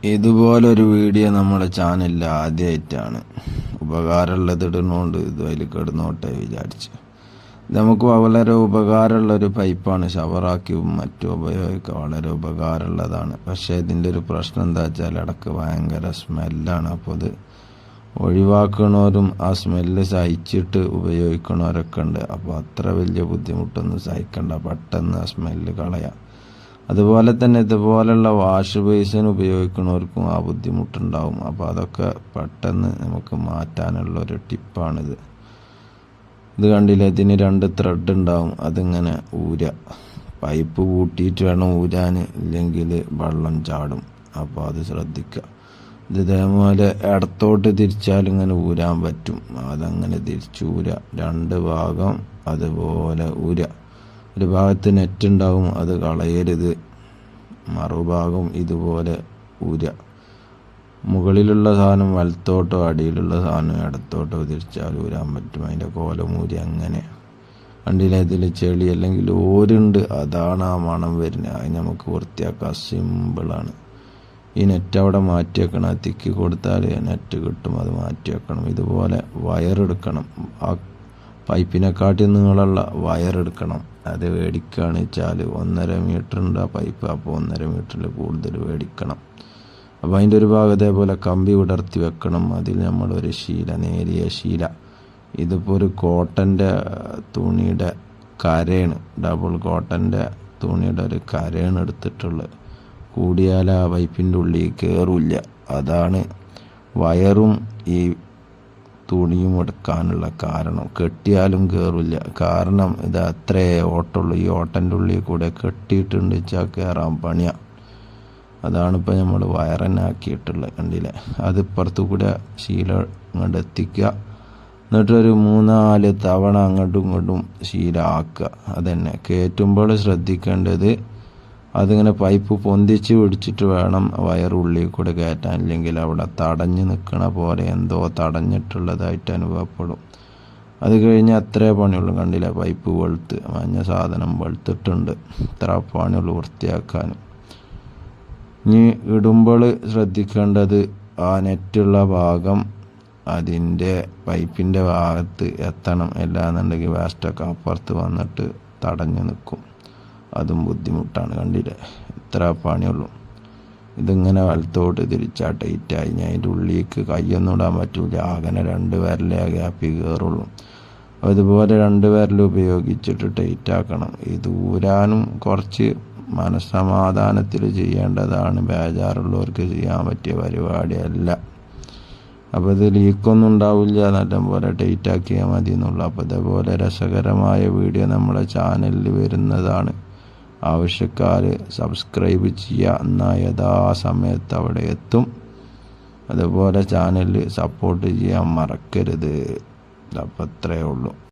ഇതുപോലൊരു വീഡിയോ നമ്മുടെ ചാനലിൽ ആദ്യമായിട്ടാണ്. ഉപകാരമുള്ളത് ഇടുന്നതുകൊണ്ട് ഇത് അതിൽ കിടന്നോട്ടെ വിചാരിച്ച്. നമുക്ക് വളരെ ഉപകാരമുള്ളൊരു പൈപ്പാണ്. ഷവറാക്കിയും മറ്റും ഉപയോഗിക്കാൻ വളരെ ഉപകാരമുള്ളതാണ്. പക്ഷേ ഇതിൻ്റെ ഒരു പ്രശ്നം എന്താ വെച്ചാൽ ഇടയ്ക്ക് ഭയങ്കര സ്മെല്ലാണ്. അപ്പോൾ ഇത് ഒഴിവാക്കണവരും ആ സ്മെല്ല് സഹിച്ചിട്ട് ഉപയോഗിക്കണവരൊക്കെ ഉണ്ട്. അപ്പോൾ അത്ര വലിയ ബുദ്ധിമുട്ടൊന്നും സഹിക്കണ്ട, പെട്ടെന്ന് ആ സ്മെല്ല് കളയാം. അതുപോലെ തന്നെ ഇതുപോലുള്ള വാഷ് ബേസിൻ ഉപയോഗിക്കുന്നവർക്കും ആ ബുദ്ധിമുട്ടുണ്ടാവും. അപ്പോൾ അതൊക്കെ പെട്ടെന്ന് നമുക്ക് മാറ്റാനുള്ളൊരു ടിപ്പാണിത്. ഇത് കണ്ടില്ലേ, ഇതിന് 2 ത്രെഡ് ഉണ്ടാവും. അതിങ്ങനെ പൈപ്പ് പൂട്ടിയിട്ട് വേണം ഊരാൻ, ഇല്ലെങ്കിൽ വെള്ളം ചാടും. അപ്പോൾ അത് ശ്രദ്ധിക്കുക. ഇത് ഇതേപോലെ ഇടത്തോട്ട് തിരിച്ചാൽ ഇങ്ങനെ ഊരാൻ പറ്റും. അതങ്ങനെ തിരിച്ച് ഊരുക. 2 ഭാഗം അതുപോലെ ഊരുക. ഒരു ഭാഗത്ത് നെറ്റ് ഉണ്ടാവും, അത് കളയരുത്. മറുഭാഗം ഇതുപോലെ ഊരുക. മുകളിലുള്ള സാധനം വലത്തോട്ടോ അടിയിലുള്ള സാധനം ഇടത്തോട്ടോ തിരിച്ചാൽ ഊരാൻ പറ്റും. അതിൻ്റെ കോലം ഊരി അങ്ങനെ. കണ്ടില്ലേ, ഇതിൽ ചെളി അല്ലെങ്കിൽ ഓരുണ്ട്, അതാണ് ആ മണം വരുന്നത്. അത് നമുക്ക് വൃത്തിയാക്കാം, സിമ്പിളാണ്. ഈ നെറ്റ് അവിടെ മാറ്റി വെക്കണം. തിക്കി കൊടുത്താൽ നെറ്റ് കിട്ടും, അത് മാറ്റി വെക്കണം. ഇതുപോലെ വയറെടുക്കണം. ആ പൈപ്പിനെക്കാട്ടി നീളമുള്ള വയറെടുക്കണം. അത് മേടിക്കുകയാണ് വെച്ചാൽ 1.5 മീറ്റർ ഉണ്ട് ആ പൈപ്പ്. അപ്പോൾ 1.5 മീറ്ററിൽ കൂടുതൽ മേടിക്കണം. അപ്പോൾ അതിൻ്റെ ഒരു ഭാഗം ഇതേപോലെ കമ്പി വിടർത്തി വെക്കണം. അതിൽ നമ്മളൊരു ശീല, നേരിയ ശീല, ഇതിപ്പോൾ ഒരു കോട്ടൻ്റെ തുണിയുടെ കരയാണ്, ഡബിൾ കോട്ടൻ്റെ തുണിയുടെ ഒരു കരയാണ് എടുത്തിട്ടുള്ളത്. കൂടിയാൽ ആ പൈപ്പിൻ്റെ ഉള്ളിൽ കയറില്ല. അതാണ് വയറും ഈ തുണിയും എടുക്കാനുള്ള കാരണം. കെട്ടിയാലും കയറില്ല. കാരണം ഇത് അത്രേ ഓട്ടമുള്ളൂ. ഈ ഓട്ടൻ്റെ ഉള്ളിൽ കൂടെ കെട്ടിയിട്ടുണ്ട് വെച്ചാൽ കയറാൻ പണിയാണ്. അതാണിപ്പോൾ നമ്മൾ വയറന്നാക്കിയിട്ടുള്ളത്. കണ്ടില്ലേ, അത് ഇപ്പുറത്തു കൂടെ ശീല അങ്ങോട്ട് എത്തിക്കുക. എന്നിട്ടൊരു 3-4 തവണ അങ്ങോട്ടും ഇങ്ങോട്ടും ശീല ആക്കുക. അതന്നെ കയറ്റുമ്പോൾ ശ്രദ്ധിക്കേണ്ടത്, അതിങ്ങനെ പൈപ്പ് പൊന്തിച്ച് പിടിച്ചിട്ട് വേണം വയറുള്ളിൽ കൂടെ കയറ്റാൻ. ഇല്ലെങ്കിൽ അവിടെ തടഞ്ഞു നിൽക്കണ പോലെ എന്തോ തടഞ്ഞിട്ടുള്ളതായിട്ട് അനുഭവപ്പെടും. അത് കഴിഞ്ഞ് അത്രേ പണിയുള്ളൂ. കണ്ടില്ല, പൈപ്പ് വെളുത്ത് മഞ്ഞ സാധനം വെളുത്തിട്ടുണ്ട്. ഇത്ര പണിയുള്ളൂ വൃത്തിയാക്കാനും. ഇനി ഇടുമ്പോൾ ശ്രദ്ധിക്കേണ്ടത്, ആ നെറ്റുള്ള ഭാഗം അതിൻ്റെ പൈപ്പിൻ്റെ ഭാഗത്ത് എത്തണം. എല്ലാന്നുണ്ടെങ്കിൽ വേസ്റ്റൊക്കെ അപ്പുറത്ത് വന്നിട്ട് തടഞ്ഞു നിൽക്കും. അതും ബുദ്ധിമുട്ടാണ്. കണ്ടില്ലേ, ഇത്ര പണിയുള്ളൂ. ഇതിങ്ങനെ വലത്തോട്ട് തിരിച്ചാൽ ടൈറ്റായി. ഞാൻ അതിൻ്റെ ഉള്ളിലേക്ക് കൈയൊന്നും ഇടാൻ പറ്റൂല. അങ്ങനെ 2 വിരലേ ഗ്യാപ്പിൽ കയറുള്ളൂ. അതുപോലെ 2 വിരൽ ഉപയോഗിച്ചിട്ട് ടൈറ്റാക്കണം. ഇത് ഊരാനും കുറച്ച് മനസ്സമാധാനത്തിൽ ചെയ്യേണ്ടതാണ്. ബേജാറുള്ളവർക്ക് ചെയ്യാൻ പറ്റിയ പരിപാടിയല്ല. അപ്പോൾ ഇത് ലീക്കൊന്നും ഉണ്ടാവില്ല. നല്ലപോലെ ടൈറ്റാക്കിയാൽ മതി എന്നുള്ളൂ. അപ്പോൾ ഇതേപോലെ രസകരമായ വീഡിയോ നമ്മുടെ ചാനലിൽ വരുന്നതാണ്. ആവശ്യക്കാർ സബ്സ്ക്രൈബ് ചെയ്യുക, എന്നാൽ യഥാസമയത്ത് അവിടെ എത്തും. അതുപോലെ ചാനൽ സപ്പോർട്ട് ചെയ്യാൻ മറക്കരുത്. അപ്പോൾ അത്രയേ ഉള്ളൂ.